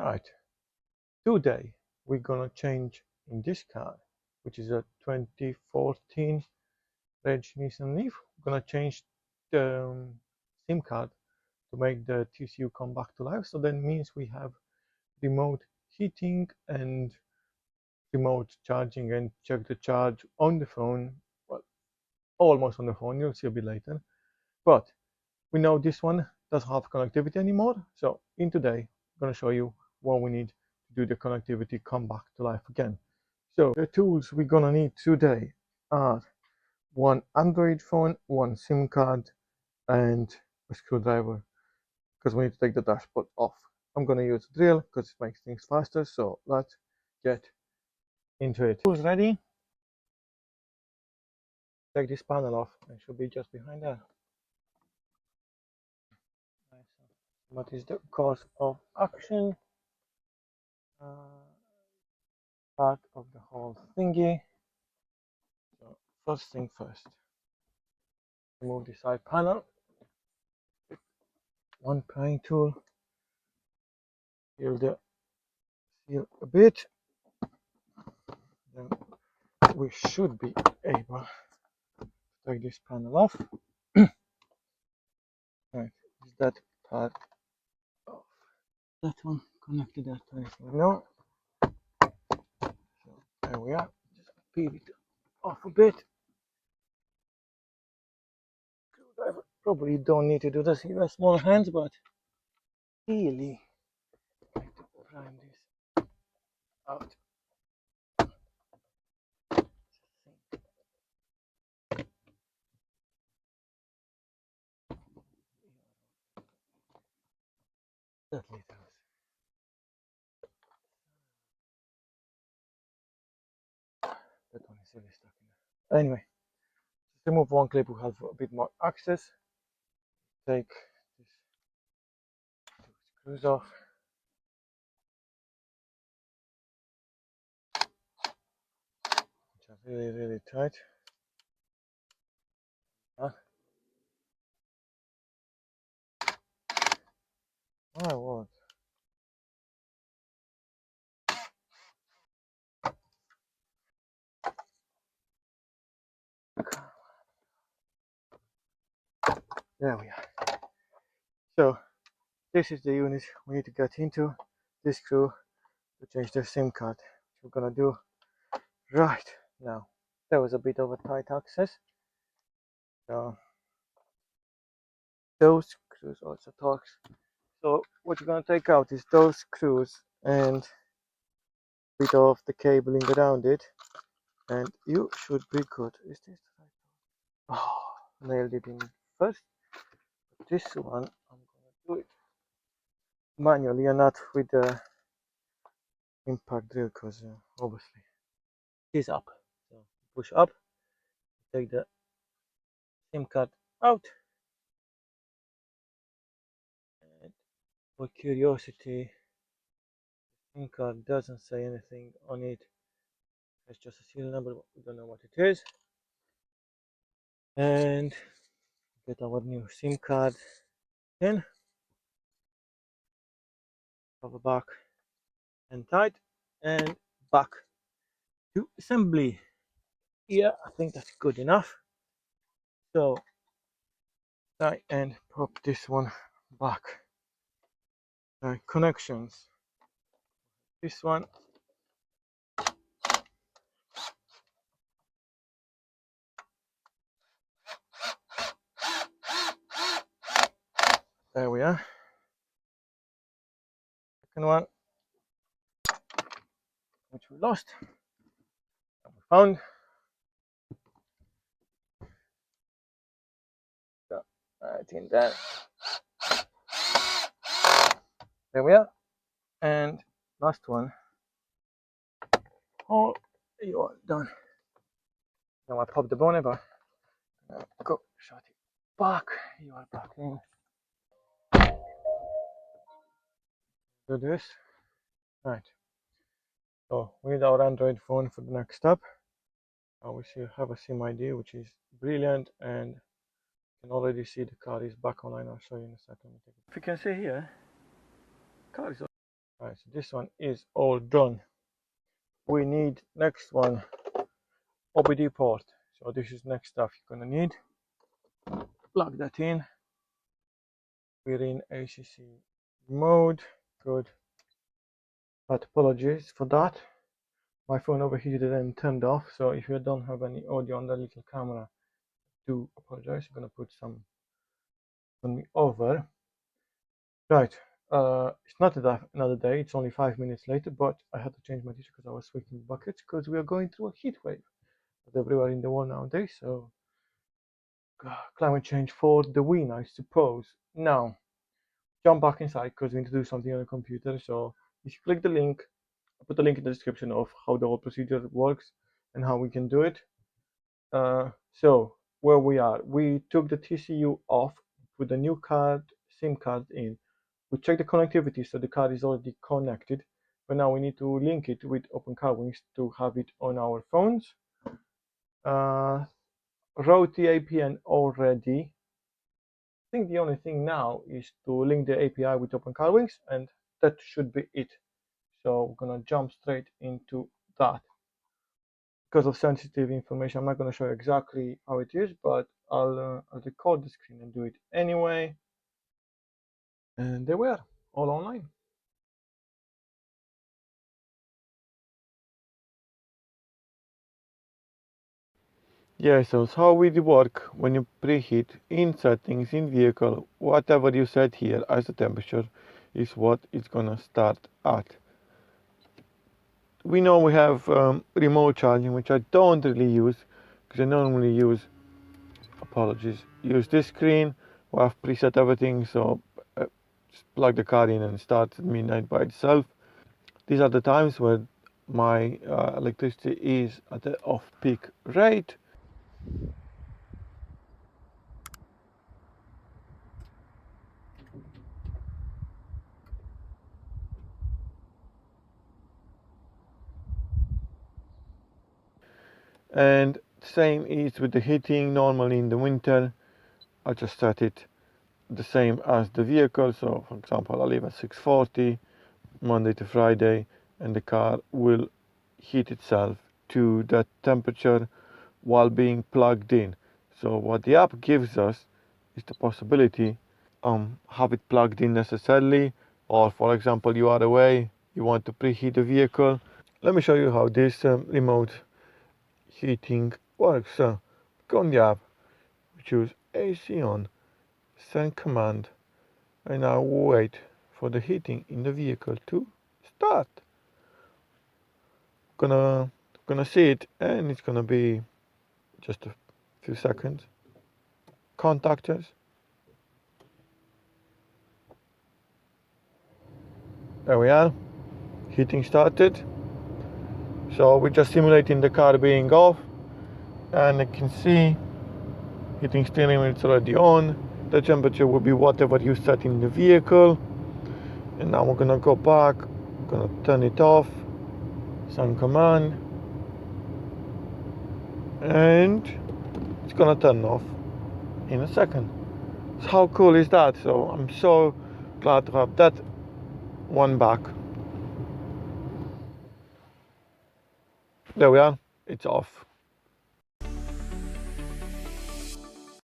Right, today we're gonna change in this car, which is a 2014 Gen Nissan Leaf. We're gonna change the SIM card to make the TCU come back to life. So that means we have remote heating and remote charging, and check the charge on the phone. Well, almost on the phone, you'll see a bit later. But we know this one doesn't have connectivity anymore. So in today, I'm gonna show you what we need to do the connectivity come back to life again. So the tools we're gonna need today are one Android phone, one SIM card, and a screwdriver, because we need to take the dashboard off. I'm gonna use a drill because it makes things faster. So let's get into it. Who's ready? Take this panel off. It should be just behind there. What is the course of action? Part of the whole thingy. So first thing first, remove the side panel. One prying tool. Seal the seal a bit. Then we should be able to take this panel off. Right, is that part off? That one connected that place. No. So there we are. Just peel it off a bit. Probably don't need to do this with small hands, but really like to prime this out. That little. That one is really stuck in there. Anyway, just remove one clip, we have a bit more access. Take these two screws off. Which are really, really tight. Huh? Oh, what? There we are. So this is the unit we need to get into. This screw to change the SIM card. Which we're gonna do right now. There was a bit of a tight access. So those screws also torques. So what you're gonna take out is those screws and a bit of the cabling around it, and you should be good. Is this the right one? Oh, nailed it in first. This one I'm gonna do it manually and not with the impact drill, because obviously it is up. So push up, take the SIM card out, and for curiosity, the SIM card doesn't say anything on it. It's just a serial number, but we don't know what it is. And get our new SIM card in, cover back and tight, and back to assembly. Yeah, I think that's good enough. So try and pop this one back. Connections. This one. There we are. Second one, which we lost, and we found. So right in there. There we are. And last one. Oh, you are done. Now I pop the bonnet, but go shut it back. You are back in. Do this. Right. So we need our Android phone for the next step. We should have a SIM ID, which is brilliant, and you can already see the car is back online. I'll show you in a second. If you can see here, car is Right, so this one is all done. We need next one, OBD port. So this is next stuff you're gonna need. Plug that in. We're in ACC mode. Good. But apologies for that. My phone overheated and turned off. So if you don't have any audio on the little camera, do apologize. I'm gonna put some on me over. Right. It's not another day. It's only 5 minutes later, but I had to change my t-shirt because I was switching buckets because we are going through a heat wave everywhere in the world nowadays. So climate change for the win, I suppose. Now, jump back inside because we need to do something on the computer. So if you click the link, I'll put the link in the description of how the whole procedure works and how we can do it. So where we are, we took the TCU off, put the new card, SIM card in. We check the connectivity, so the card is already connected, but now we need to link it with OpenCarWings to have it on our phones. Wrote the APN already. I think the only thing now is to link the API with OpenCarWings, and that should be it. So we're gonna jump straight into that. Because of sensitive information, I'm not gonna show you exactly how it is, but I'll record the screen and do it anyway. And there we are, all online. Yeah, so it's how it work when you preheat in settings in vehicle. Whatever you set here as the temperature is what it's gonna start at. We know we have remote charging, which I don't really use because I normally use this screen where I've preset everything, so just plug the car in and it starts at midnight by itself. These are the times where my electricity is at the off-peak rate. And same is with the heating. Normally in the winter I just set it the same as the vehicle. So for example, I leave at 640 Monday to Friday, and the car will heat itself to that temperature while being plugged in. So what the app gives us is the possibility have it plugged in necessarily, or for example you are away, you want to preheat the vehicle. Let me show you how this remote heating works. So go on the app, choose AC on, send command, and now wait for the heating in the vehicle to start. Gonna see it, and it's gonna be just a few seconds. Contact us. There we are. Heating started. So we're just simulating the car being off, and you can see heating steering wheel is already on. The temperature will be whatever you set in the vehicle. And now we're gonna go back, gonna turn it off, send command, and it's gonna turn off in a second. So how cool is that? So I'm so glad to have that one back. There we are, it's off.